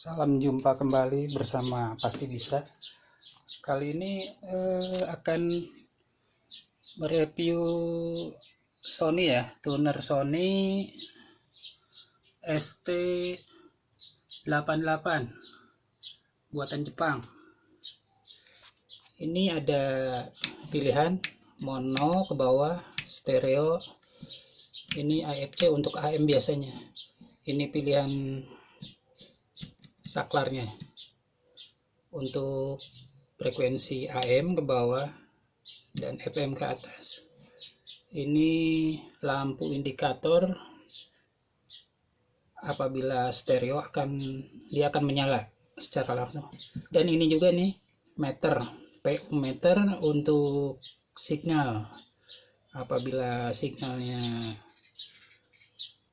Salam jumpa kembali bersama Pasti Bisa. Kali ini akan mereview Sony ya, tuner Sony ST88 buatan Jepang. Ini ada pilihan mono ke bawah, stereo. Ini AFC untuk AM biasanya. Ini pilihan saklarnya untuk frekuensi AM ke bawah dan FM ke atas. Ini lampu indikator apabila stereo dia akan menyala secara langsung. Dan ini juga nih meter, PU meter untuk signal. Apabila signalnya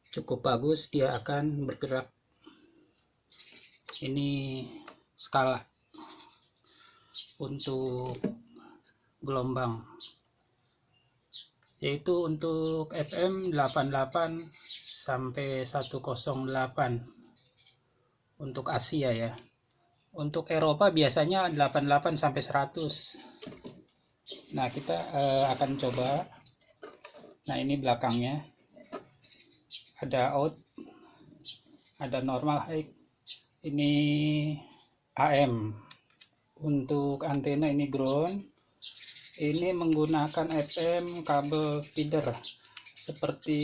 cukup bagus, dia akan bergerak. Ini skala untuk gelombang, yaitu untuk FM 88 sampai 108 untuk Asia ya. Untuk Eropa biasanya 88 sampai 100. Nah, kita akan coba. Nah, ini belakangnya ada out, ada normal, high. Ini AM. Untuk antena ini ground. Ini menggunakan FM kabel feeder seperti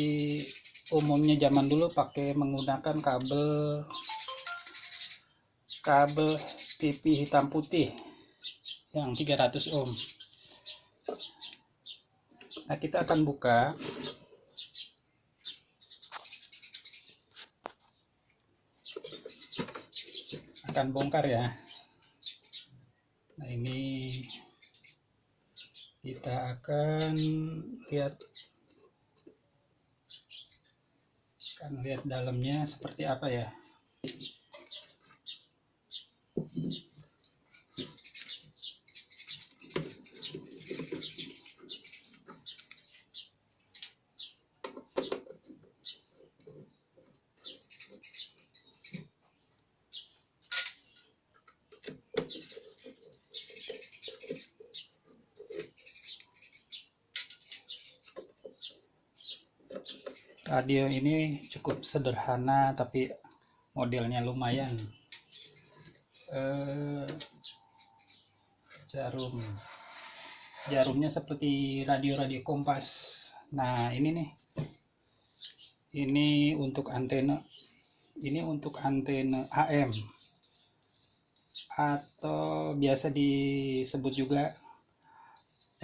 umumnya zaman dulu pakai menggunakan kabel TV hitam putih yang 300 ohm. Nah, kita akan buka. Akan bongkar ya. Nah, ini kita akan lihat dalamnya seperti apa ya. Radio ini cukup sederhana tapi modelnya lumayan. Jarumnya seperti radio-radio Kompas. Nah, ini nih. Ini untuk antena. Ini untuk antena AM. Atau biasa disebut juga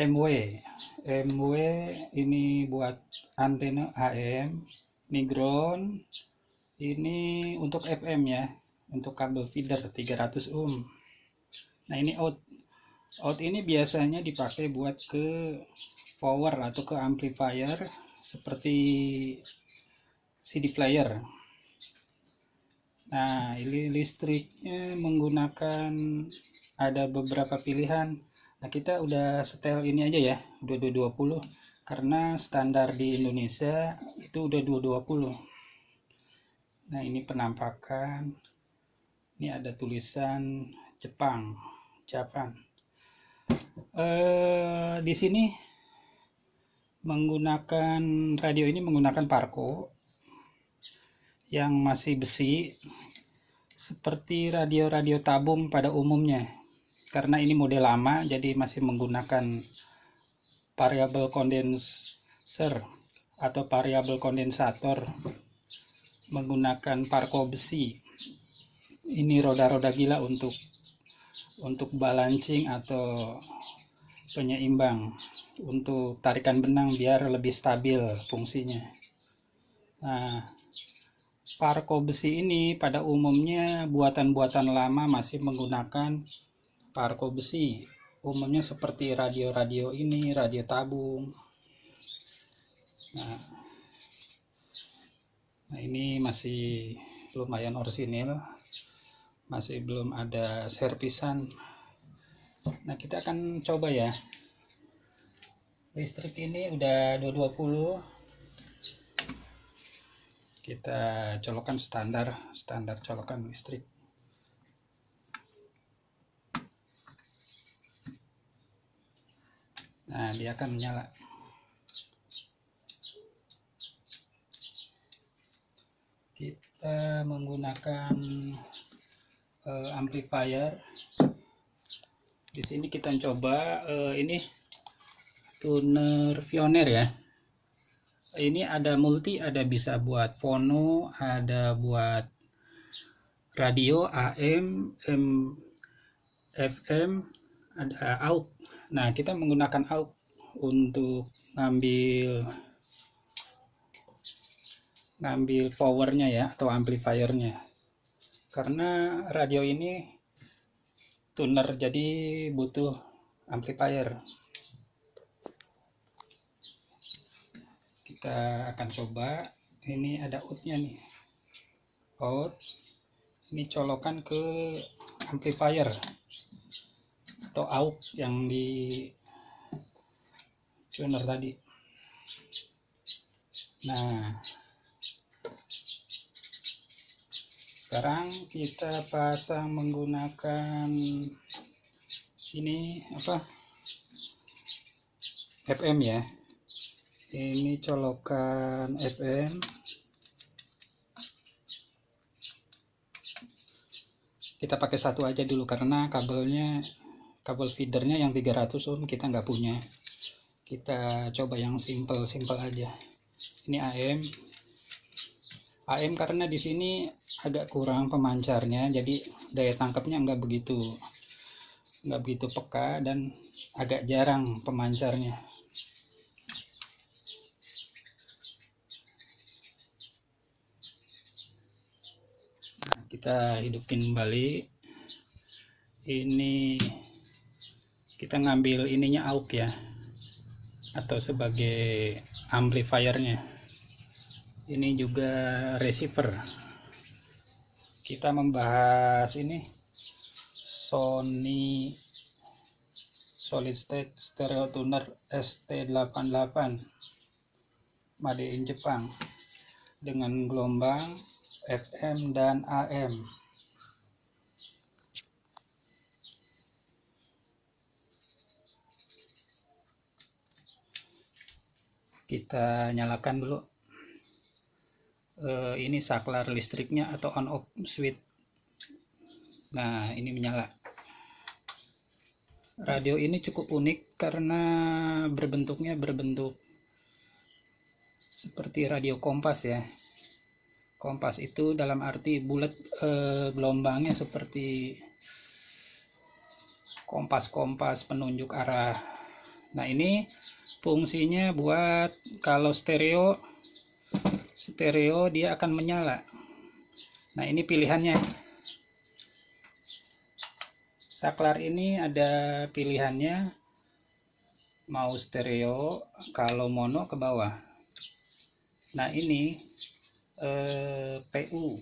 MW. MW ini buat antena AM, ini ground, ini untuk FM ya, untuk kabel feeder 300 ohm. Nah, ini out. Out ini biasanya dipakai buat ke power atau ke amplifier seperti CD player. Nah, ini listriknya menggunakan ada beberapa pilihan. Nah, kita udah setel ini aja ya, udah 220 karena standar di Indonesia itu udah 220. Nah, ini penampakan. Ini ada tulisan Japan. Di sini menggunakan radio ini menggunakan Parco yang masih besi seperti radio-radio tabung pada umumnya. Karena ini model lama, jadi masih menggunakan variabel kondenser atau variabel kondensator, menggunakan Parco besi. Ini roda-roda gila untuk balancing atau penyeimbang, untuk tarikan benang biar lebih stabil fungsinya. Nah, Parco besi ini pada umumnya buatan-buatan lama masih menggunakan Parco besi, umumnya seperti radio-radio ini, radio tabung. Nah, ini masih lumayan orisinil, masih belum ada servisan. Nah, kita akan coba ya. Listrik ini udah 220. Kita colokan standar colokan listrik. Nah, dia akan menyala. Kita menggunakan amplifier. Di sini kita coba ini tuner Pioneer ya. Ini ada multi, ada bisa buat fono, ada buat radio AM, FM, ada AUX. Nah, kita menggunakan AUX untuk ngambil powernya ya, atau amplifiernya. Karena radio ini tuner, jadi butuh amplifier. Kita akan coba. Ini ada outnya nih, out. Ini colokan ke amplifier atau AUX yang di tuner tadi. Nah, sekarang kita pasang menggunakan ini apa, FM ya. Ini colokan FM. Kita pakai satu aja dulu karena kabel feedernya yang 300 ohm kita nggak punya. Kita coba yang simple aja. Ini AM karena di sini agak kurang pemancarnya, jadi daya tangkapnya nggak begitu peka dan agak jarang pemancarnya. Nah, kita hidupin kembali. Ini kita ngambil ininya AUX ya, atau sebagai amplifiernya. Ini juga receiver. Kita membahas ini Sony Solid State Stereo Tuner ST88 made in Jepang dengan gelombang FM dan AM. Kita nyalakan dulu. Ini saklar listriknya atau on off switch. Nah, ini menyala. Radio ini cukup unik karena berbentuk seperti radio kompas ya. Kompas itu dalam arti bulat, gelombangnya seperti kompas penunjuk arah. Nah, ini fungsinya buat kalau stereo dia akan menyala. Nah, ini pilihannya. Saklar ini ada pilihannya, mau stereo, kalau mono ke bawah. Nah, ini PU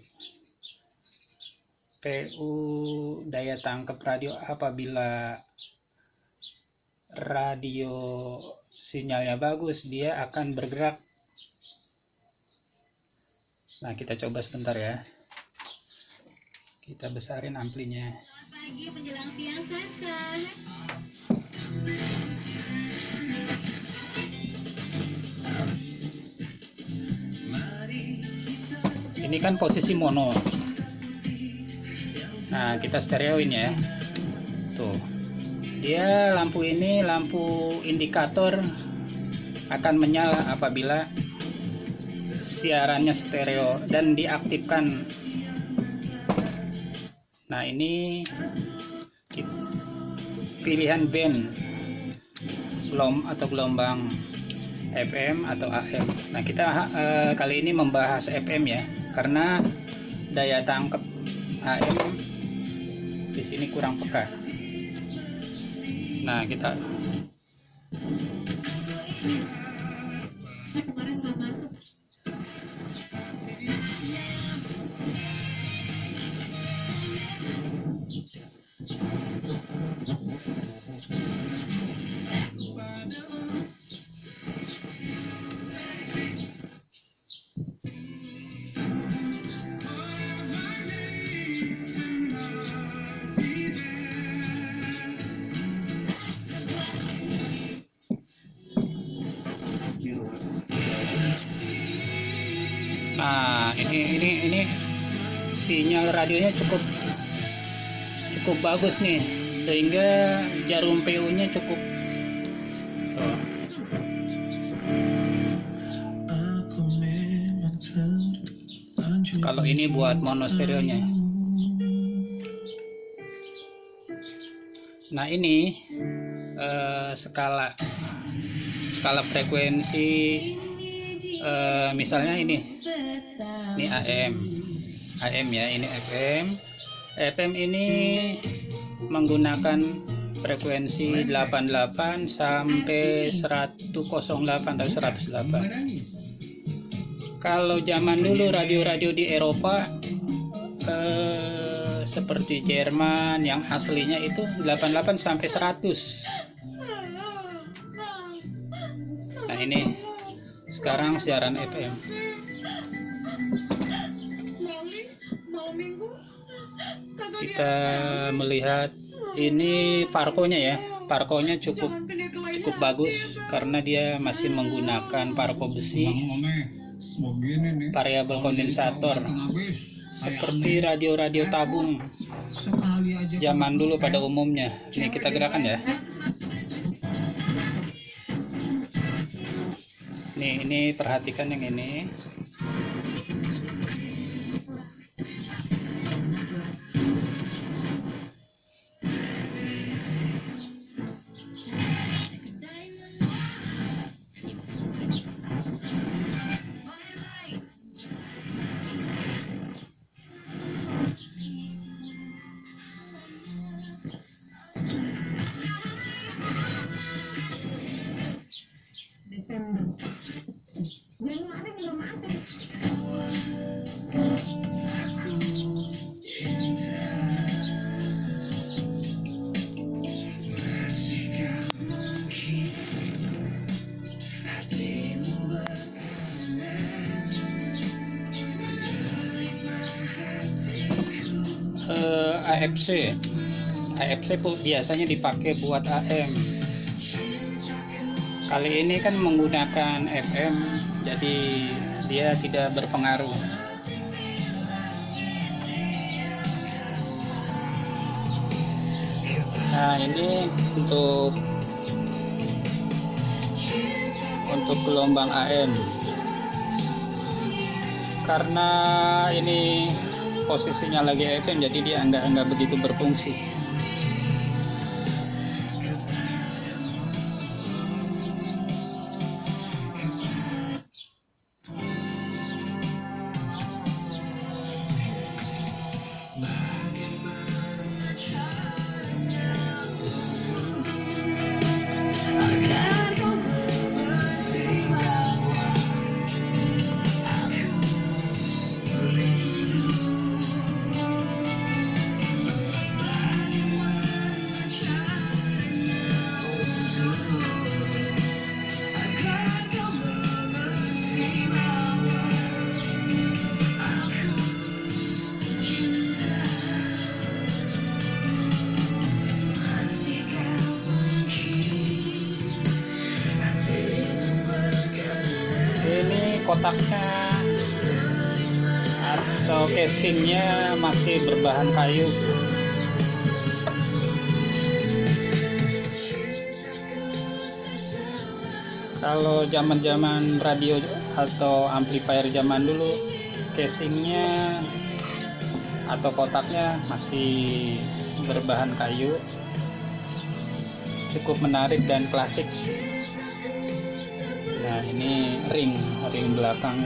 daya tangkap radio. Apabila radio sinyalnya bagus, dia akan bergerak. Nah, kita coba sebentar ya. Kita besarin amplinya. Selamat pagi menjelang siang Sasa. Ini kan posisi mono. Nah, kita stereoin ya. Tuh. Dia lampu indikator akan menyala apabila siarannya stereo dan diaktifkan. Nah, ini pilihan band gelombang FM atau AM. Nah, kita kali ini membahas FM ya, karena daya tangkap AM di sini kurang peka. Nah, kita Kemarin nggak masuk. Nah, ini sinyal radionya cukup bagus nih, sehingga jarum PU-nya cukup. Tuh. Kalau ini buat mono stereonya. Nah, ini skala frekuensi, misalnya ini AM ya, ini FM ini menggunakan frekuensi 88 sampai 108 atau 108. Kalau zaman dulu radio-radio di Eropa seperti Jerman yang aslinya itu 88 sampai 100. Nah, ini sekarang siaran FM. Kita melihat ini Parkonya ya. Parkonya cukup bagus karena dia masih menggunakan Parko besi, variabel kondensator, seperti radio-radio tabung zaman dulu pada umumnya. Ini kita gerakan ya. Ini perhatikan yang ini. AFC biasanya dipakai buat AM. Kali ini kan menggunakan FM, jadi dia tidak berpengaruh. Nah, ini untuk gelombang AM. Karena ini posisinya lagi FM, jadi dia enggak begitu berfungsi. Kotaknya atau casingnya masih berbahan kayu. Kalau zaman radio atau amplifier zaman dulu, casingnya atau kotaknya masih berbahan kayu, cukup menarik dan klasik. Nah, ini ring belakang.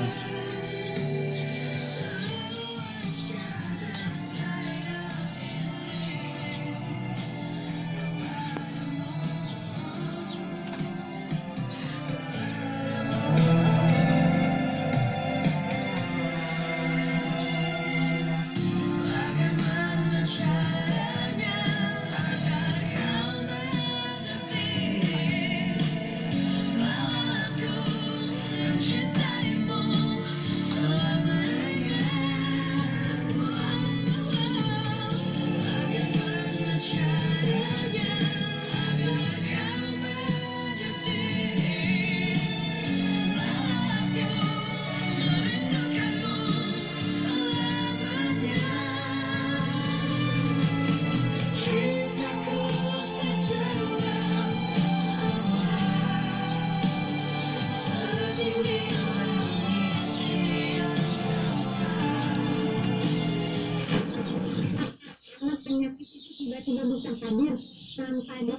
tiba-tiba bisa hadir tanpa ada telepon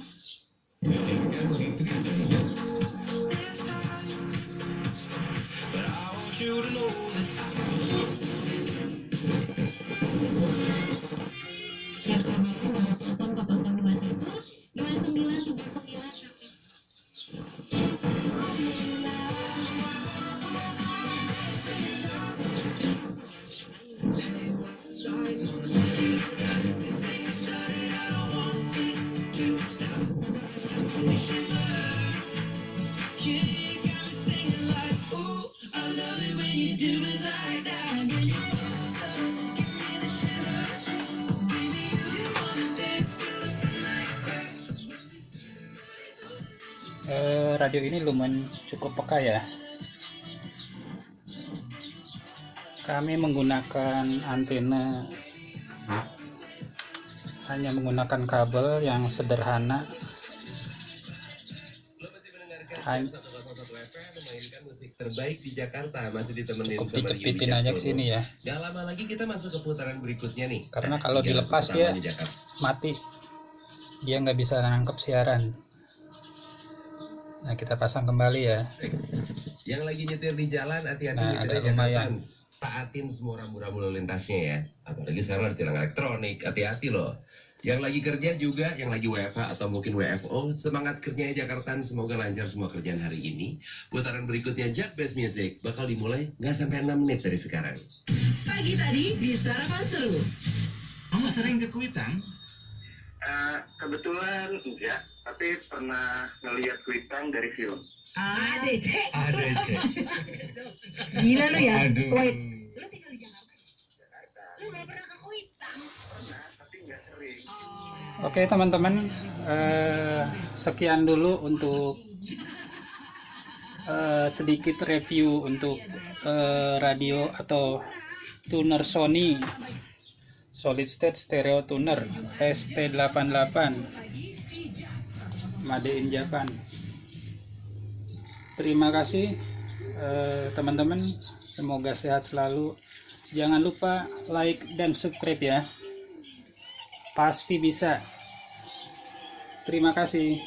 ke 021 2939. Radio ini lumayan cukup peka ya. Kami menggunakan antena, hanya menggunakan kabel yang sederhana. Memainkan musik terbaik di Jakarta, masih ditemenin Cukup sama dicepitin Yudi aja ke Caksono. sini ya. Gak lama lagi kita masuk ke putaran berikutnya nih. Karena kalau tiga dilepas lagu dia utamanya Jakarta. mati, dia nggak bisa nangkep siaran. Nah, kita pasang kembali ya. Yang lagi nyetir di jalan, hati-hati Nah, nyetirnya agak Jakarta. lumayan. Taatin semua rambu-rambu lalu lintasnya ya. Apalagi sekarang ada tilang elektronik, hati-hati loh. Yang lagi kerja juga, yang lagi WFH atau mungkin WFO, semangat kerjanya Jakarta, semoga lancar semua kerjaan hari ini. Putaran berikutnya Jak Best Music bakal dimulai nggak sampai 6 menit dari sekarang. Pagi tadi di Sarapan Seru. Kamu sering ke Kuitang? Kebetulan enggak, tapi pernah ngelihat Kuitang dari film. ADC. ADC. Gila lu ya. Aduh. Wait. Lu tinggal di Jakarta? Lu gak pernah ke Kuitang? Pernah, tapi nggak sering. Oke teman-teman, sekian dulu untuk sedikit review untuk radio atau tuner Sony Solid State Stereo Tuner ST88 Made in Japan. Terima kasih teman-teman, semoga sehat selalu. Jangan lupa like dan subscribe ya, pasti bisa. Terima kasih.